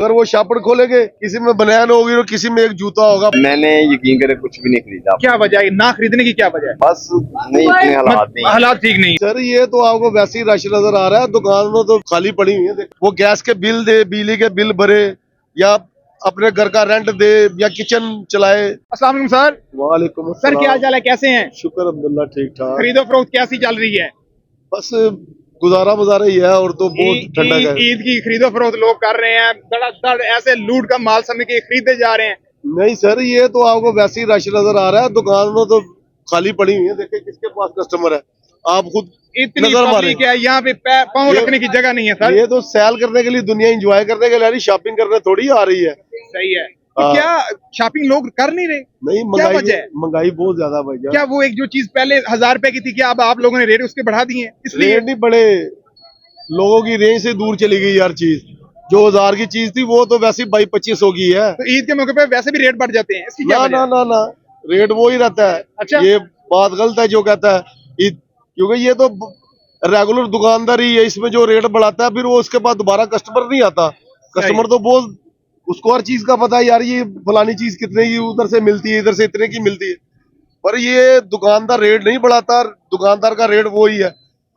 अगर वो शापड़ खोलेंगे, किसी में बनियान होगी और किसी में एक जूता होगा। मैंने यकीन करे कुछ भी नहीं खरीदा। क्या वजह है ना खरीदने की? क्या वजह है? बस नहीं, इतने हालात नहीं। हालात ठीक नहीं। सर ये तो आपको वैसे ही रश नजर आ रहा है, दुकानों तो खाली पड़ी हुई है। वो गैस के बिल दे, बिजली के बिल भरे, या अपने घर का रेंट दे, या किचन चलाए। अस्सलाम वालेकुम सर। वालेकुम सर क्या अस्सलाम। हाल है, कैसे हैं? शुक्र अल्हम्दुलिल्लाह ठीक ठाक। खरीदो फरोख्त कैसी चल रही है? बस गुजारा मुजारा ही है, और तो बहुत ठंडक है। ईद की खरीदो फरोख्त लोग कर रहे हैं, धड़ाधड़ ऐसे लूट का माल समझ के खरीदे जा रहे हैं। नहीं सर, ये तो आपको वैसे ही रश नजर आ रहा है, दुकानों तो खाली पड़ी हुई है। देखिए किसके पास कस्टमर है, आप खुद इतनी नजर मारे। पब्लिक है यहाँ पे, पाँव ये- रखने की जगह नहीं है सर। ये तो सैल करने के लिए, दुनिया एंजॉय करने के लिए आ रही, शॉपिंग करने थोड़ी आ रही है। सही है। तो हाँ। क्या शॉपिंग लोग कर नहीं रहे? नहीं, क्या महंगाई वजह है? महंगाई बहुत ज्यादा भाई जान। क्या वो एक जो चीज पहले 1000 रुपए की थी, क्या अब आप लोगों ने रेट उसके बढ़ा दिए हैं इसलिए? रेट नहीं बढ़े, लोगों की रेंज से दूर चली गई यार चीज। जो 1000 की चीज थी वो तो वैसे 2200-2500 की है। तो ईद के मौके पे वैसे भी रेट बढ़ जाते हैं, इसकी क्या ना वजह ना है? ना ना, रेट वो ही रहता है। अच्छा। ये बात गलत है जो कहता है, क्योंकि ये तो रेगुलर दुकानदार ही है, इसमें जो रेट बढ़ाता है फिर वो उसके बाद दोबारा कस्टमर नहीं आता। कस्टमर तो बहुत, उसको हर चीज का पता है यार, ये फलानी चीज कितने की उधर से मिलती है, इधर से इतने की मिलती है। पर ये दुकानदार रेट नहीं बढ़ाता, दुकानदार का रेट वो ही है।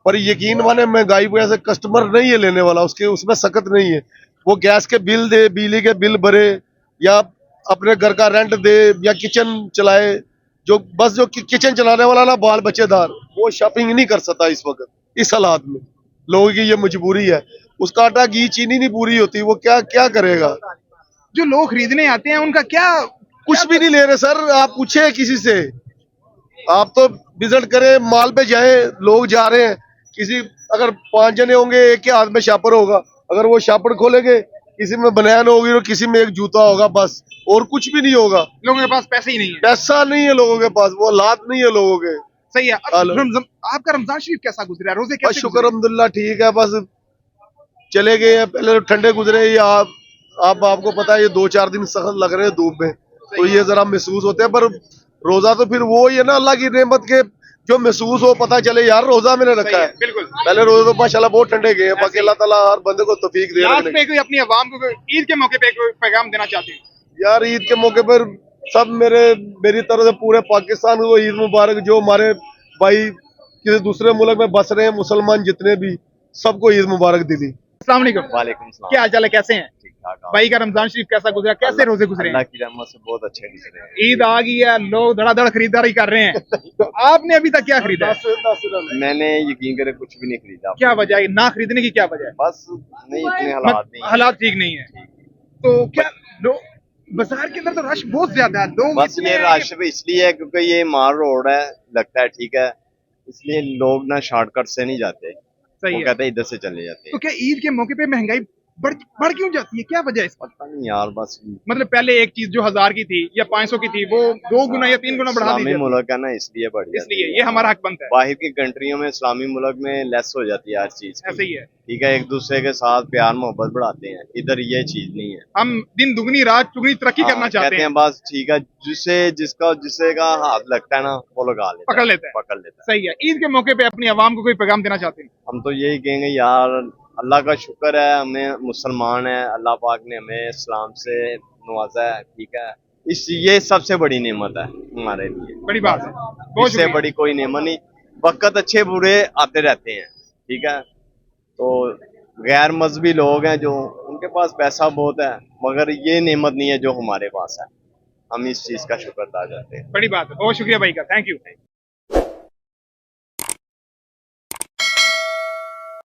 पर यकीन माने, महंगाई वजह से कस्टमर नहीं है लेने वाला, उसके उसमें सख्त नहीं है। वो गैस के बिल दे, बिजली के बिल भरे, या अपने घर का रेंट दे, या किचन चलाए। जो बस जो किचन चलाने वाला ना, बाल बच्चेदार, वो शॉपिंग नहीं कर सकता इस वक्त, इस हालात में। लोगों की ये मजबूरी है, उसका आटा घी चीनी नहीं पूरी होती, वो क्या क्या करेगा। जो लोग खरीदने आते हैं उनका क्या? कुछ भी नहीं ले रहे सर, आप पूछे किसी से। आप तो विजिट करें, माल पे जाए, लोग जा रहे हैं। किसी, अगर 5 जने होंगे, एक के हाथ में शापर होगा। अगर वो शापर खोलेंगे, किसी में बनियान होगी और किसी में एक जूता होगा, बस, और कुछ भी नहीं होगा। लोगों के पास पैसे ही नहीं है। पैसा नहीं है लोगों के पास, वो हालात नहीं है लोगों के। सही है। अब आपका रमजान शरीफ कैसा गुजरा? रोजे बस कैसे शुक्र गुजरे? अल्हम्दुलिल्लाह ठीक है, बस चले गए हैं। पहले तो ठंडे गुजरे, ये आपको पता है, ये 2-4 दिन सख्त लग रहे हैं धूप में, तो ये जरा महसूस होते हैं। पर रोजा तो फिर वो ही है ना, अल्लाह की नेमत के, जो महसूस हो, पता चले यार रोजा मैंने रखा है। बिल्कुल। पहले रोजे तो माशाल्लाह बहुत ठंडे गए हैं, बाकी अल्लाह ताला हर बंदे को तौफीक दे लास्ट रखने पे कोई अपनी आवाम को ईद के मौके पे कोई पैगाम देना चाहते हैं? की। यार ईद के मौके पर सब मेरी तरफ से पूरे पाकिस्तान को ईद मुबारक। जो हमारे भाई किसी दूसरे मुल्क में बस रहे हैं, मुसलमान जितने भी, सबको ईद मुबारक दी। अस्सलाम वालेकुम। वालेकुम सलाम। क्या हाल चाल है, कैसे हैं? ठीक ठाक आप? भाई का रमजान शरीफ कैसा गुजरा, कैसे रोजे गुजरे अल्लाह हैं? की रहमत से बहुत अच्छे गुजरे हैं। ईद आ गई है, लोग धड़ाधड़ खरीदारी कर रहे हैं, तो आपने अभी तक क्या खरीदा है? मैंने यकीन करे कुछ भी नहीं खरीदा। क्या वजह है ना खरीदने की? क्या वजह है? बस नहीं, इतने हालात नहीं। हालात ठीक नहीं है। तो क्या लोग बाजार के अंदर तो रश बहुत ज्यादा है, लोग बस इतने ये हैं रश भी इसलिए है क्योंकि ये मार रोड है, लगता है ठीक है, इसलिए लोग ना शॉर्टकट से नहीं जाते। सही वो है। कहते हैं इधर से चले जाते तो हैं। क्या ईद के मौके पे महंगाई बढ़ क्यों जाती है? क्या वजह है इसकी? पता नहीं यार, बस मतलब पहले एक चीज जो 1000 की थी या 500 की थी, वो 2 गुना या 3 गुना बढ़ा दी इस्लामी जाती मुल्क है ना, इसलिए बढ़ है। जाती इसलिए है। ये हमारा हक बनता है। बाहर की कंट्रियों में, इस्लामी मुल्क में लेस हो जाती है हर चीज की। ऐसे ही है। ठीक है, एक दूसरे के साथ प्यार मोहब्बत बढ़ाते हैं, इधर ये चीज नहीं है। हम दिन दुगनी रात चुगनी तरक्की हाँ, करना चाहते कहते हैं। हैं बस ठीक है, जिसे का हाथ लगता है ना, वो लगा लेता पकड़ लेता है। पकड़ लेता है। सही है। ईद के मौके पे अपनी आवाम को कोई पैगाम देना चाहते हैं? हम तो यही कहेंगे यार, अल्लाह का शुक्र है, हमें मुसलमान है, अल्लाह पाक ने हमें इस्लाम से नवाजा है। ठीक है, ये सबसे बड़ी नेमत है हमारे लिए। बड़ी बात है, बहुत इससे शुक्रिया। बड़ी कोई नेमत नहीं। वक्त अच्छे बुरे आते रहते हैं, ठीक है। तो गैर मजहबी लोग हैं जो, उनके पास पैसा बहुत है, मगर ये नेमत नहीं है जो हमारे पास है। हम इस चीज का शुक्र अदा करते हैं। बड़ी बात है, बहुत शुक्रिया भाई का, थैंक यू।